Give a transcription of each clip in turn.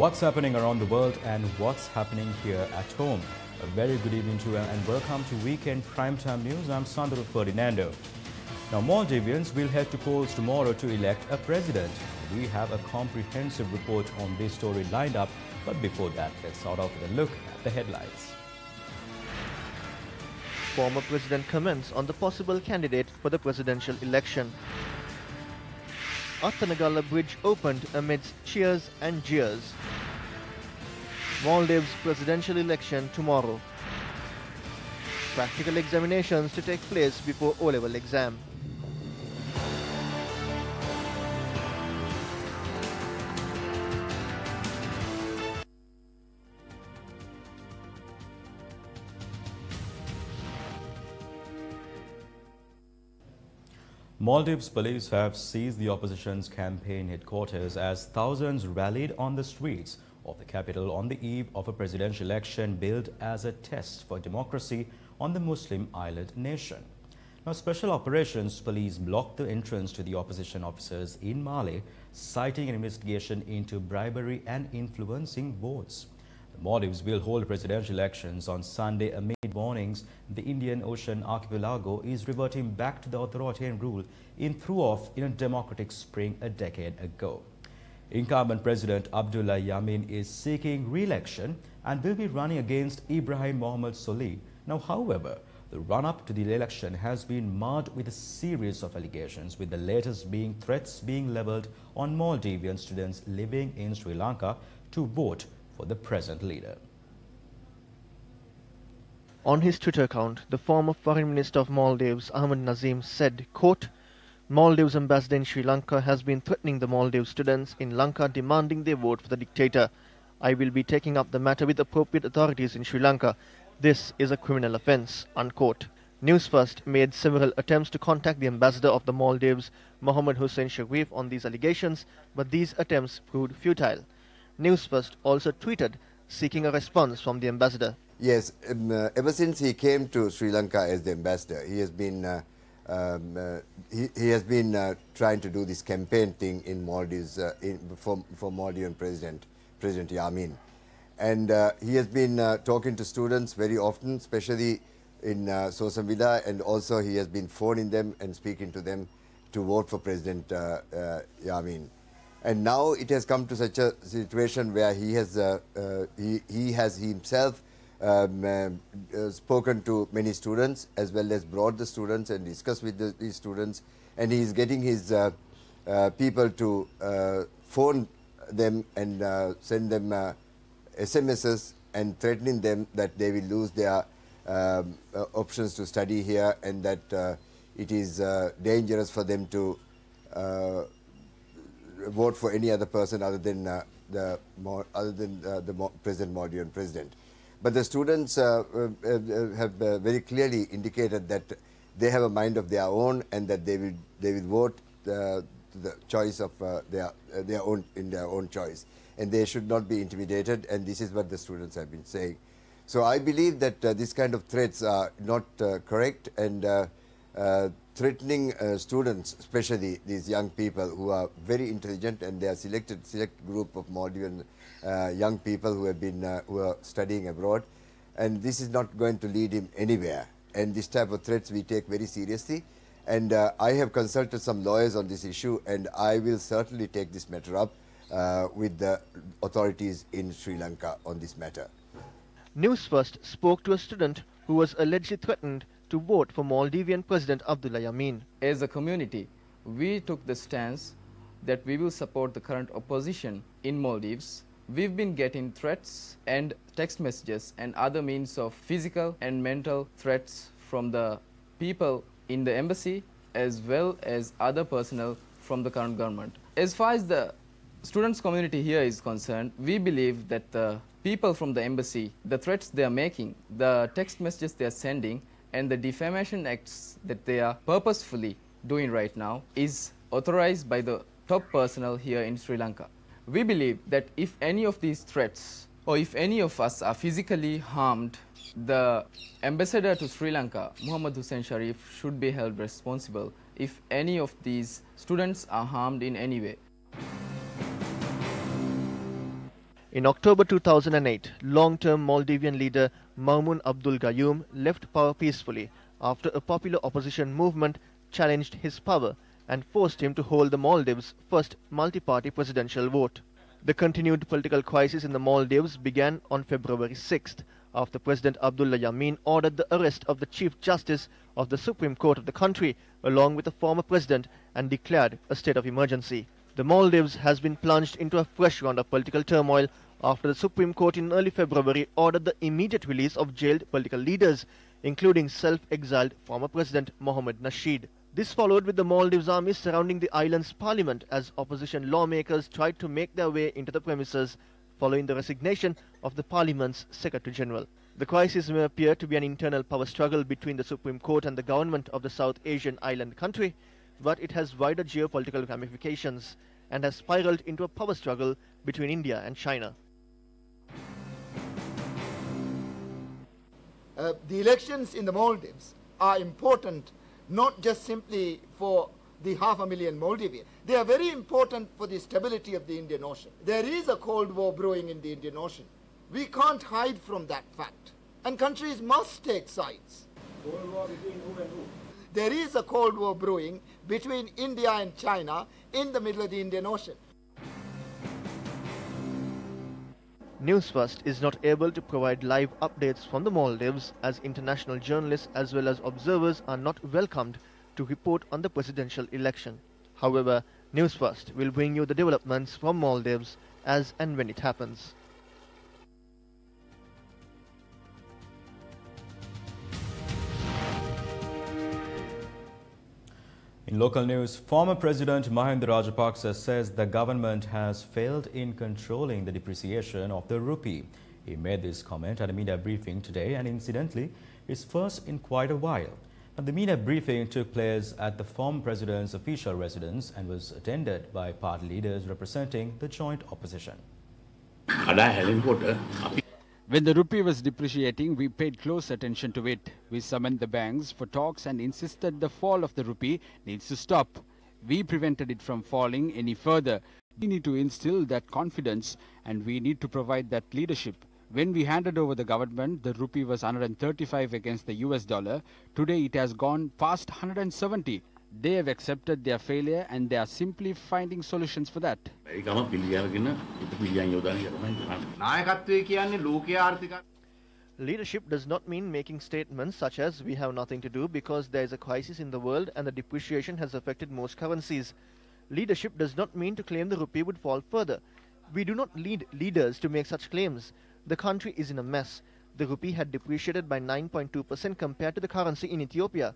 What's happening around the world and what's happening here at home? A very good evening to you and welcome to Weekend Primetime News. I'm Sandro Ferdinando. Now, Maldivians will head to polls tomorrow to elect a president. We have a comprehensive report on this story lined up, but before that, let's start off with a look at the headlines. Former president comments on the possible candidate for the presidential election. Athanagala Bridge opened amidst cheers and jeers. Maldives presidential election tomorrow. Practical examinations to take place before O-level exam. Maldives police have seized the opposition's campaign headquarters as thousands rallied on the streets of the capital on the eve of a presidential election billed as a test for democracy on the Muslim island nation. Now, special operations police blocked the entrance to the opposition officers in Male, citing an investigation into bribery and influencing votes. The Maldives will hold presidential elections on Sunday amid warnings the Indian Ocean archipelago is reverting back to the authoritarian rule it threw off in a democratic spring a decade ago. Incumbent President Abdullah Yamin is seeking re-election and will be running against Ibrahim Mohamed Solih. Now, however, the run-up to the election has been marred with a series of allegations, with the latest being threats being leveled on Maldivian students living in Sri Lanka to vote for the present leader. On his Twitter account, the former Foreign Minister of Maldives, Ahmed Nazim, said, quote, "Maldives ambassador in Sri Lanka has been threatening the Maldives students in Lanka, demanding their vote for the dictator. I will be taking up the matter with appropriate authorities in Sri Lanka. This is a criminal offence," unquote. Newsfirst made several attempts to contact the ambassador of the Maldives, Mohammed Hussein Sharif, on these allegations, but these attempts proved futile. Newsfirst also tweeted seeking a response from the ambassador. Yes, ever since he came to Sri Lanka as the ambassador, he has been trying to do this campaign thing in Maldives for Maldivian President Yamin, and he has been talking to students very often, especially in Sosamvilla, and also he has been phoning them and speaking to them to vote for President Yamin. And now it has come to such a situation where he has himself spoken to many students, as well as brought the students and discussed with these students, and he is getting his people to phone them and send them SMSs and threatening them that they will lose their options to study here, and that it is dangerous for them to vote for any other person other than the present Maldivian president. But the students have very clearly indicated that they have a mind of their own, and that they will vote the choice of their own choice, and they should not be intimidated. And this is what the students have been saying. So I believe that this kind of threats are not correct, and threatening students, especially these young people who are very intelligent, and they are select group of Maldivian young people who are studying abroad, and this is not going to lead him anywhere. And this type of threats we take very seriously, and I have consulted some lawyers on this issue, and I will certainly take this matter up with the authorities in Sri Lanka on this matter. Newsfirst spoke to a student who was allegedly threatened to vote for Maldivian President Abdullah Yamin. As a community, we took the stance that we will support the current opposition in Maldives. We've been getting threats and text messages and other means of physical and mental threats from the people in the embassy, as well as other personnel from the current government. As far as the students community here is concerned, we believe that the people from the embassy, the threats they are making, the text messages they are sending, and the defamation acts that they are purposefully doing right now is authorized by the top personnel here in Sri Lanka. We believe that if any of these threats, or if any of us are physically harmed, the ambassador to Sri Lanka, Mohammed Hussein Sharif, should be held responsible if any of these students are harmed in any way. In October 2008, long-term Maldivian leader Maumoon Abdul Gayoom left power peacefully after a popular opposition movement challenged his power and forced him to hold the Maldives' first multi-party presidential vote. The continued political crisis in the Maldives began on February 6th after President Abdullah Yameen ordered the arrest of the Chief Justice of the Supreme Court of the country along with the former president and declared a state of emergency. The Maldives has been plunged into a fresh round of political turmoil after the Supreme Court in early February ordered the immediate release of jailed political leaders, including self-exiled former President Mohamed Nasheed. This followed with the Maldives army surrounding the island's parliament as opposition lawmakers tried to make their way into the premises following the resignation of the parliament's Secretary General. The crisis may appear to be an internal power struggle between the Supreme Court and the government of the South Asian island country, but it has wider geopolitical ramifications and has spiraled into a power struggle between India and China. The elections in the Maldives are important not just simply for the 500,000 Maldivians. They are very important for the stability of the Indian Ocean. There is a Cold War brewing in the Indian Ocean. We can't hide from that fact. And countries must take sides. Cold War between who and who? There is a Cold War brewing between India and China in the middle of the Indian Ocean. Newsfirst is not able to provide live updates from the Maldives as international journalists as well as observers are not welcomed to report on the presidential election. However, Newsfirst will bring you the developments from Maldives as and when it happens. In local news, former President Mahinda Rajapaksa says the government has failed in controlling the depreciation of the rupee. He made this comment at a media briefing today and incidentally is first in quite a while. Now, the media briefing took place at the former president's official residence and was attended by party leaders representing the joint opposition. When the rupee was depreciating, we paid close attention to it. We summoned the banks for talks and insisted the fall of the rupee needs to stop. We prevented it from falling any further. We need to instill that confidence and we need to provide that leadership. When we handed over the government, the rupee was 135 against the US dollar. Today it has gone past 170. They have accepted their failure and they are simply finding solutions for that. Leadership does not mean making statements such as we have nothing to do because there is a crisis in the world and the depreciation has affected most currencies. Leadership does not mean to claim the rupee would fall further. We do not need leaders to make such claims. The country is in a mess. The rupee had depreciated by 9.2% compared to the currency in Ethiopia.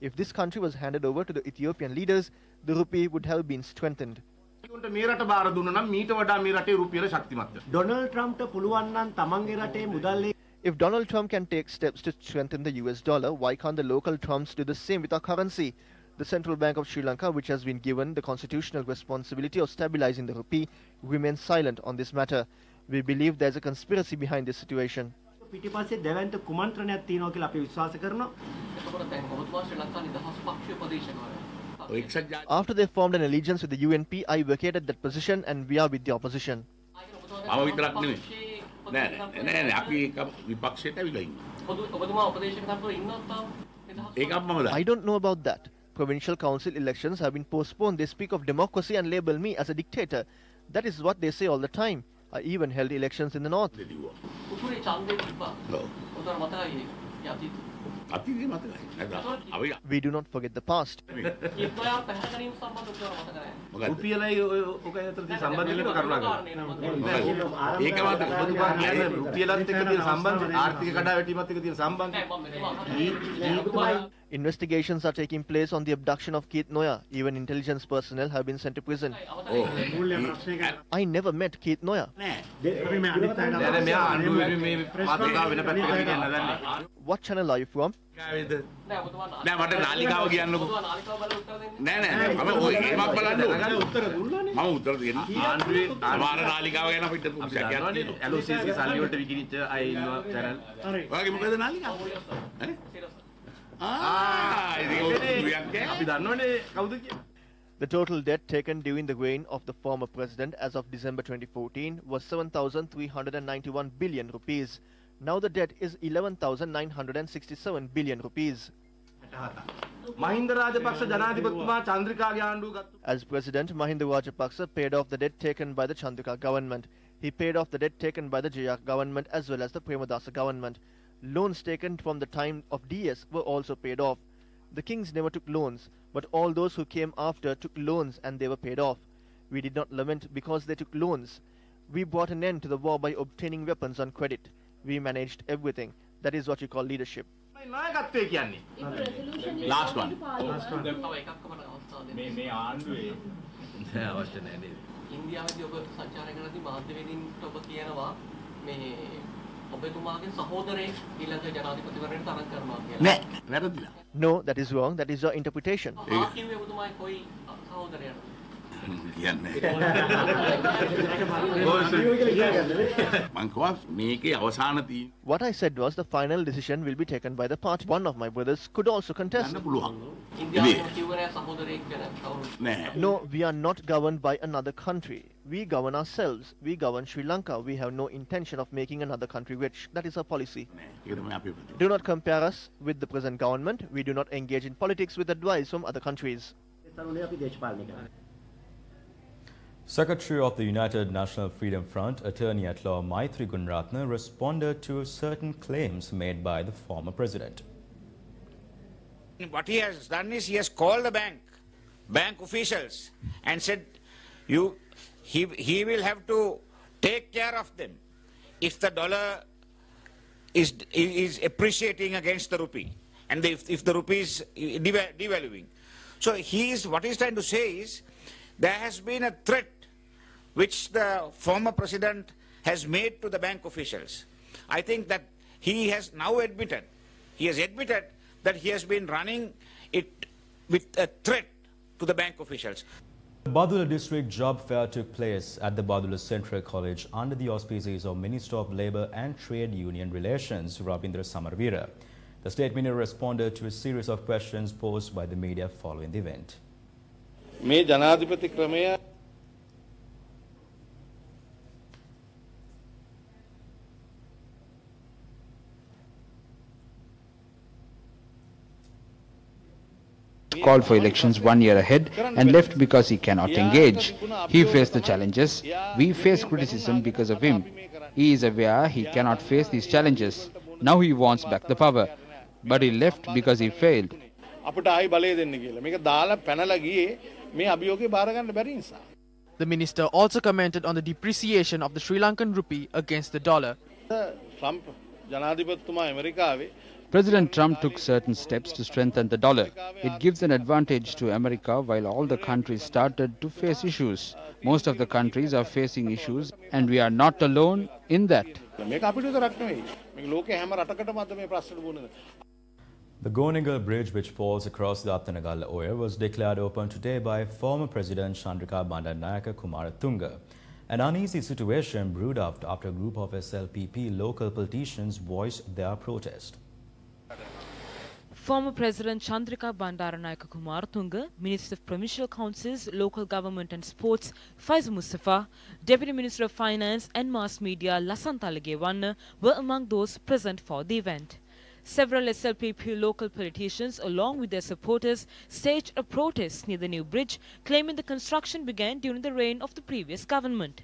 If this country was handed over to the Ethiopian leaders, the rupee would have been strengthened. Donald Trump If Donald Trump can take steps to strengthen the US dollar, why can't the local Trumps do the same with our currency? The Central Bank of Sri Lanka, which has been given the constitutional responsibility of stabilizing the rupee, remains silent on this matter. We believe there's a conspiracy behind this situation. After they formed an allegiance with the UNP, I vacated that position and we are with the opposition. I don't know about that. Provincial council elections have been postponed. They speak of democracy and label me as a dictator. That is what they say all the time. I even held elections in the north. We do not forget the past. Investigations are taking place on the abduction of Keith Noya. Even intelligence personnel have been sent to prison. I never met Keith Noya. What channel are you from? The total debt taken during the reign of the former president as of December 2014 was 7,391 billion rupees. Now the debt is 11,967 billion rupees. As President, Mahinda Rajapaksa paid off the debt taken by the Chandrika government. He paid off the debt taken by the Jaya government as well as the Premadasa government. Loans taken from the time of DS were also paid off. The kings never took loans, but all those who came after took loans and they were paid off. We did not lament because they took loans. We brought an end to the war by obtaining weapons on credit. We managed everything. That is what you call leadership. Last one. No, that is wrong. That is your interpretation. What I said was the final decision will be taken by the party. One of my brothers could also contest. No, we are not governed by another country. We govern ourselves. We govern Sri Lanka. We have no intention of making another country rich. That is our policy. Do not compare us with the present government. We do not engage in politics with advice from other countries. Secretary of the United National Freedom Front, Attorney at Law Maitri Gunratna, responded to certain claims made by the former president. What he has done is he has called the bank officials and said he will have to take care of them if the dollar is appreciating against the rupee and if the rupee is devaluing. So what he's trying to say is there has been a threat which the former president has made to the bank officials. I think that he has now admitted that he has been running it with a threat to the bank officials. The Badula District Job Fair took place at the Badula Central College under the auspices of Minister of Labour and Trade Union Relations, Rabindra Samarvira. The State Minister responded to a series of questions posed by the media following the event. Called for elections 1 year ahead and left because he cannot engage. He faced the challenges. We face criticism because of him. He is aware he cannot face these challenges. Now he wants back the power. But he left because he failed. The minister also commented on the depreciation of the Sri Lankan rupee against the dollar. President Trump took certain steps to strengthen the dollar. It gives an advantage to America while all the countries started to face issues. Most of the countries are facing issues and we are not alone in that. The Goningal Bridge, which falls across the Attanagala Oyer, was declared open today by former President Chandrika Bandaranaike Kumaratunga. An uneasy situation brewed after a group of SLPP local politicians voiced their protest. Former President Chandrika Bandaranaike Kumaratunga, Minister of Provincial Councils, Local Government and Sports Faiz Mustafa, Deputy Minister of Finance and Mass Media Lasantha Legewanna were among those present for the event. Several SLPP local politicians along with their supporters staged a protest near the new bridge, claiming the construction began during the reign of the previous government.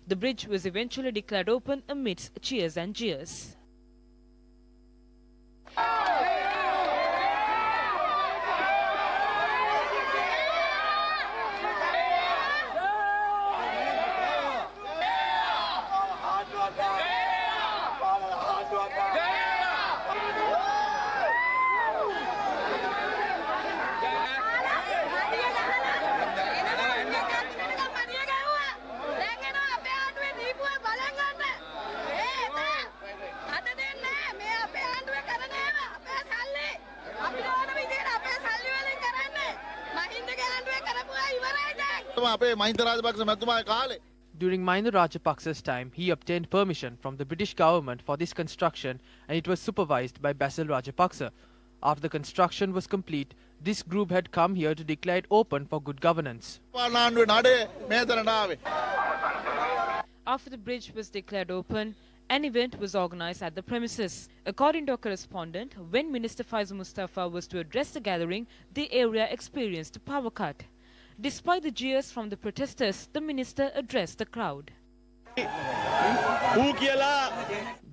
The bridge was eventually declared open amidst cheers and jeers. During Mahinda Rajapaksa's time, he obtained permission from the British government for this construction and it was supervised by Basil Rajapaksa. After the construction was complete, this group had come here to declare it open for good governance. After the bridge was declared open, an event was organized at the premises. According to a correspondent, when Minister Faiz Mustafa was to address the gathering, the area experienced a power cut. Despite the jeers from the protesters, the minister addressed the crowd.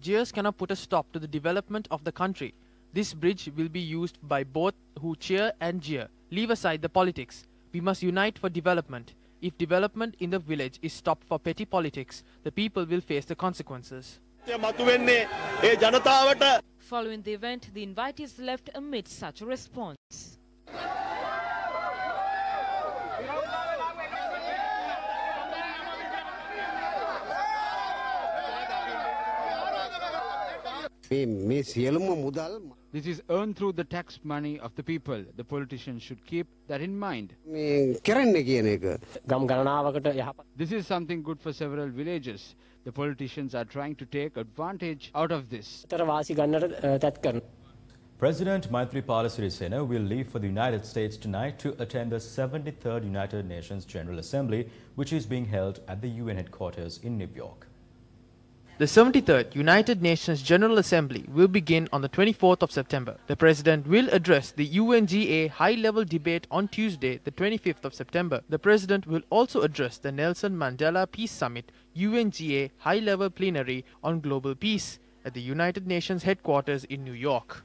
Jeers cannot put a stop to the development of the country. This bridge will be used by both who cheer and jeer. Leave aside the politics. We must unite for development. If development in the village is stopped for petty politics, the people will face the consequences. Following the event, the invitees left amid such a response. This is earned through the tax money of the people. The politicians should keep that in mind. This is something good for several villages. The politicians are trying to take advantage out of this. President Maithripala Sirisena will leave for the United States tonight to attend the 73rd United Nations General Assembly, which is being held at the UN headquarters in New York. The 73rd United Nations General Assembly will begin on the 24th of September. The President will address the UNGA high-level debate on Tuesday, the 25th of September. The President will also address the Nelson Mandela Peace Summit UNGA high-level plenary on global peace at the United Nations headquarters in New York.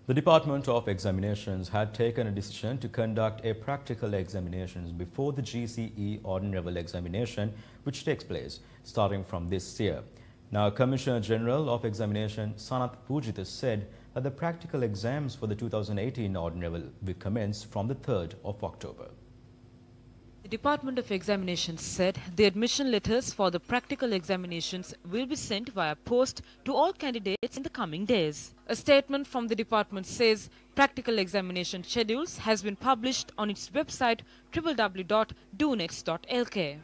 The Department of Examinations had taken a decision to conduct a practical examinations before the GCE Ordinary Level examination, which takes place starting from this year. Now, Commissioner General of Examination Sanath Pujita said that the practical exams for the 2018 Ordinary Level will commence from the 3rd of October. The Department of Examinations said the admission letters for the practical examinations will be sent via post to all candidates in the coming days. A statement from the department says practical examination schedules has been published on its website www.donext.lk.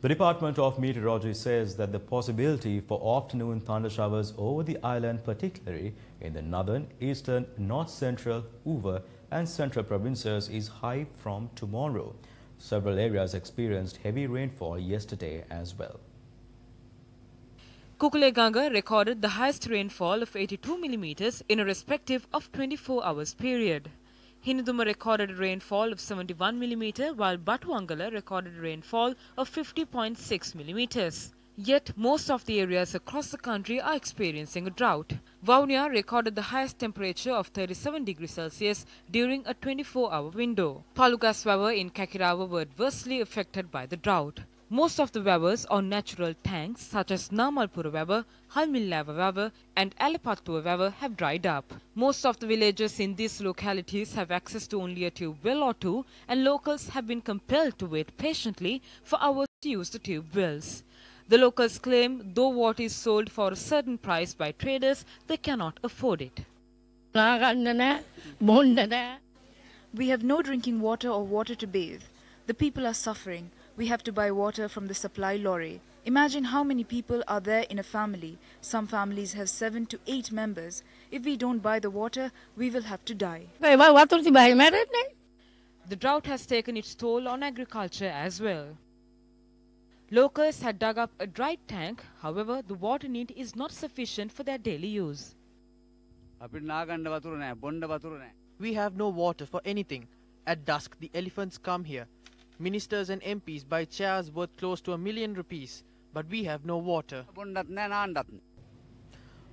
The Department of Meteorology says that the possibility for afternoon thunder showers over the island, particularly in the northern, eastern, north central, over and central provinces, is high from tomorrow. Several areas experienced heavy rainfall yesterday as well. Kukuleganga recorded the highest rainfall of 82 millimeters in a respective of 24 hours period. Hinuduma recorded a rainfall of 71 millimeter, while Batuangala recorded a rainfall of 50.6 millimeters. Yet, most of the areas across the country are experiencing a drought. Vaunia recorded the highest temperature of 37 degrees Celsius during a 24-hour window. Palugas Vawa in Kakirawa were adversely affected by the drought. Most of the Vavas or natural tanks such as Namalpura Vava, Halmillava Vava and Alipattua Vava have dried up. Most of the villages in these localities have access to only a tube well or two, and locals have been compelled to wait patiently for hours to use the tube wells. The locals claim though water is sold for a certain price by traders, they cannot afford it. We have no drinking water or water to bathe. The people are suffering. We have to buy water from the supply lorry. Imagine how many people are there in a family. Some families have 7 to 8 members. If we don't buy the water, we will have to die. The drought has taken its toll on agriculture as well. Locals had dug up a dried tank. However, the water need is not sufficient for their daily use. We have no water for anything. At dusk, the elephants come here. Ministers and MPs buy chairs worth close to ₹1,000,000, but we have no water.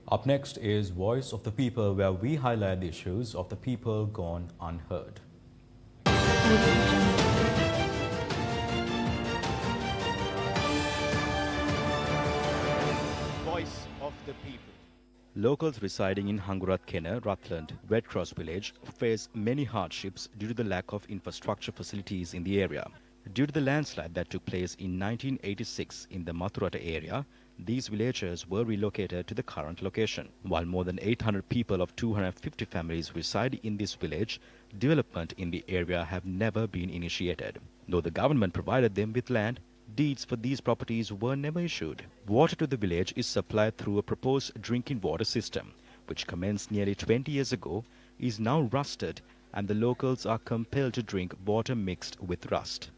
Up next is Voice of the People, where we highlight the issues of the people gone unheard. Voice of the People. Locals residing in Hangurat Kena, Rutland, Red Cross village face many hardships due to the lack of infrastructure facilities in the area. Due to the landslide that took place in 1986 in the Mathurata area, these villagers were relocated to the current location. While more than 800 people of 250 families reside in this village, development in the area have never been initiated. Though the government provided them with land, deeds for these properties were never issued. Water to the village is supplied through a proposed drinking water system. which commenced nearly 20 years ago, is now rusted and the locals are compelled to drink water mixed with rust.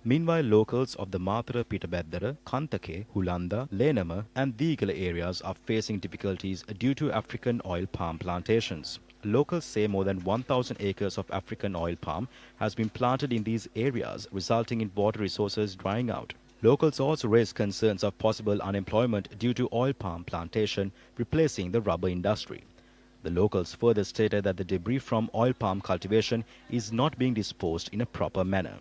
Meanwhile, locals of the Matara, Pitabeddara, Kantake, Hulanda, Lenama and Deegala areas are facing difficulties due to African oil palm plantations. Locals say more than 1,000 acres of African oil palm has been planted in these areas, resulting in water resources drying out. Locals also raise concerns of possible unemployment due to oil palm plantation replacing the rubber industry. The locals further stated that the debris from oil palm cultivation is not being disposed in a proper manner.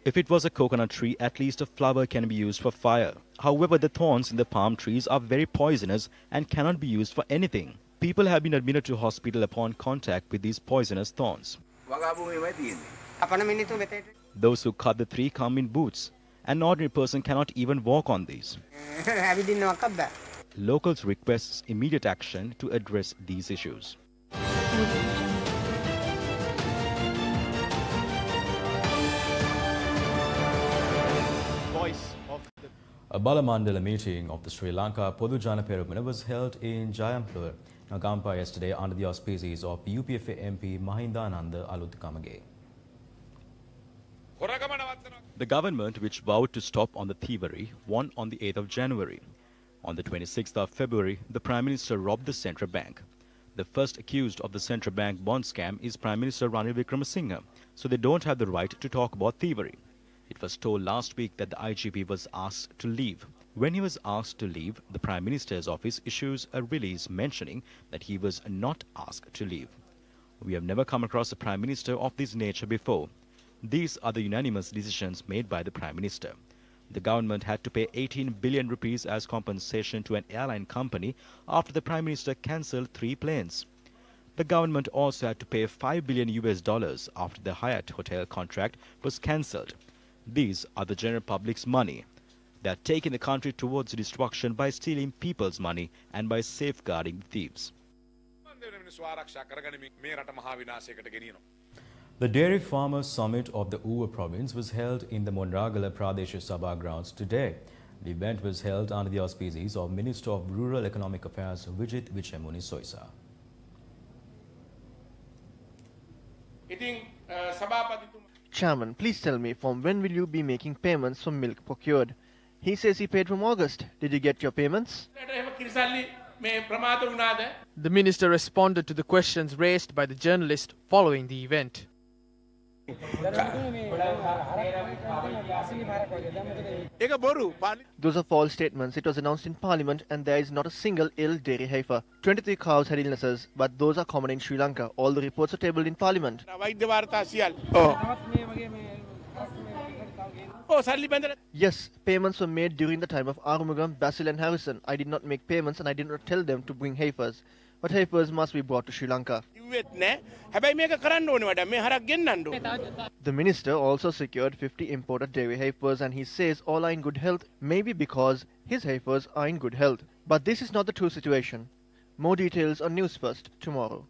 If it was a coconut tree, at least a flower can be used for fire. However, the thorns in the palm trees are very poisonous and cannot be used for anything. People have been admitted to hospital upon contact with these poisonous thorns. Those who cut the tree come in boots. An ordinary person cannot even walk on these. Locals request immediate action to address these issues. A Balamandala meeting of the Sri Lanka Podujana Perumana was held in Jayampur, Nagampa yesterday under the auspices of UPFA MP Mahindananda Alutkamage. The government, which vowed to stop on the thievery, won on the 8th of January. On the 26th of February, the Prime Minister robbed the Central Bank. The first accused of the Central Bank bond scam is Prime Minister Ranil Wickremesinghe, so they don't have the right to talk about thievery. It was told last week that the IGP was asked to leave. When he was asked to leave, the Prime Minister's office issues a release mentioning that he was not asked to leave. We have never come across a Prime Minister of this nature before. These are the unanimous decisions made by the Prime Minister. The government had to pay 18 billion rupees as compensation to an airline company after the Prime Minister cancelled 3 planes. The government also had to pay $5 billion after the Hyatt hotel contract was cancelled. These are the general public's money. They are taking the country towards destruction by stealing people's money and by safeguarding the thieves. The Dairy Farmers Summit of the Uva province was held in the Monragala Pradesh Sabha grounds today. The event was held under the auspices of Minister of Rural Economic Affairs Vijit Vichemuni Soisa. Chairman, please tell me, from when will you be making payments for milk procured? He says he paid from August. Did you get your payments? The minister responded to the questions raised by the journalist following the event. Those are false statements. It was announced in Parliament and there is not a single ill dairy heifer. 23 cows had illnesses, but those are common in Sri Lanka. All the reports are tabled in Parliament. Yes, payments were made during the time of Arumugam, Basil and Harrison. I did not make payments and I did not tell them to bring heifers. But heifers must be brought to Sri Lanka. The minister also secured 50 imported dairy heifers and he says all are in good health, maybe because his heifers are in good health. But this is not the true situation. More details on News First tomorrow.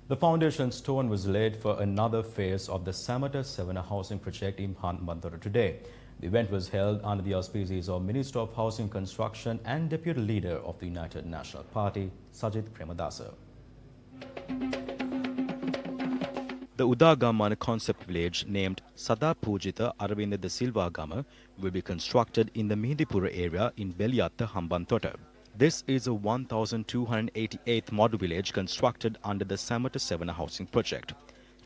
The foundation stone was laid for another phase of the Samata 7 housing project in Hambantota today. The event was held under the auspices of Minister of Housing Construction and Deputy Leader of the United National Party, Sajith Premadasa. The Udagamana concept village named Sada Pujita Aravinda de Silva Gama will be constructed in the Mihindipura area in Beliatta, Hambantota. This is a 1,288th model village constructed under the Samata 7 housing project.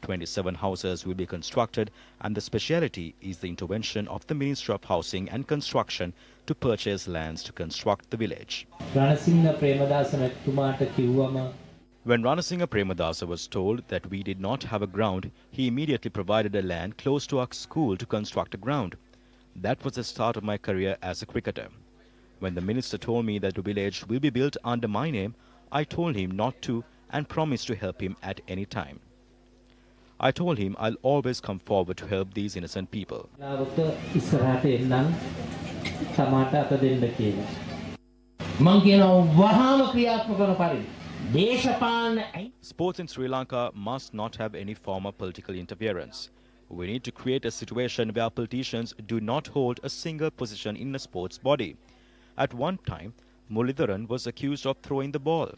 27 houses will be constructed and the speciality is the intervention of the Ministry of Housing and Construction to purchase lands to construct the village. When Ranasinghe Premadasa was told that we did not have a ground, he immediately provided a land close to our school to construct a ground. That was the start of my career as a cricketer. When the minister told me that the village will be built under my name, I told him not to and promised to help him at any time. I told him I'll always come forward to help these innocent people. Sports in Sri Lanka must not have any form of political interference. We need to create a situation where politicians do not hold a single position in a sports body. At one time, Mullidharan was accused of throwing the ball.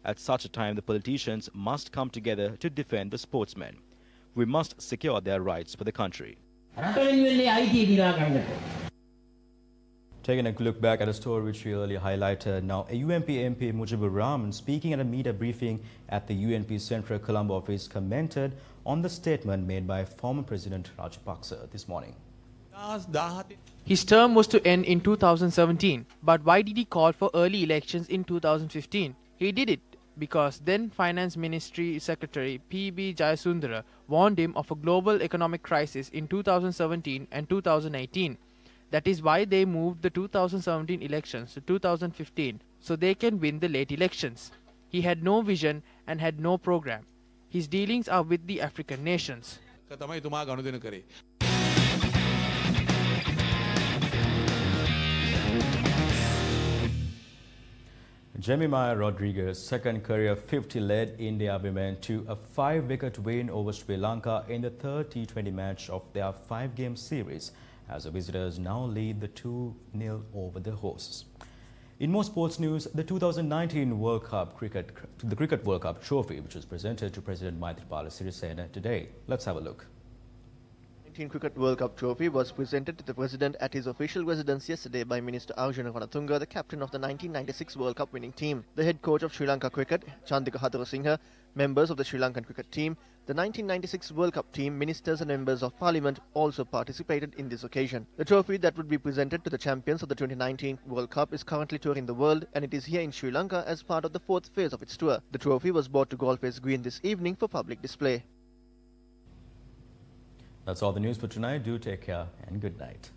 At such a time, the politicians must come together to defend the sportsmen. We must secure their rights for the country. Taking a look back at a story which we earlier highlighted. Now, a UNP MP Mujibur Rahman, speaking at a media briefing at the UNP Central Colombo office, commented on the statement made by former President Rajapaksa this morning. His term was to end in 2017, but why did he call for early elections in 2015? He did it because then Finance Ministry Secretary P.B. Jayasundara warned him of a global economic crisis in 2017 and 2018. That is why they moved the 2017 elections to 2015, so they can win the late elections. He had no vision and had no program. His dealings are with the African nations. Jemima Rodriguez's second career 50 led India women to a 5-wicket win over Sri Lanka in the third T20 match of their 5-game series, as the visitors now lead the 2-0 over the hosts. In more sports news, the 2019 World Cup Cricket World Cup trophy, which was presented to President Maithripala Sirisena today. Let's have a look. The 2019 Cricket World Cup trophy was presented to the President at his official residence yesterday by Minister Arjuna Ranatunga, the captain of the 1996 World Cup winning team. The head coach of Sri Lanka Cricket, Chandika Hathurasinghe, members of the Sri Lankan cricket team, the 1996 World Cup team, ministers and members of parliament also participated in this occasion. The trophy that would be presented to the champions of the 2019 World Cup is currently touring the world, and it is here in Sri Lanka as part of the 4th phase of its tour. The trophy was brought to Golfways Green this evening for public display. That's all the news for tonight. Do take care and good night.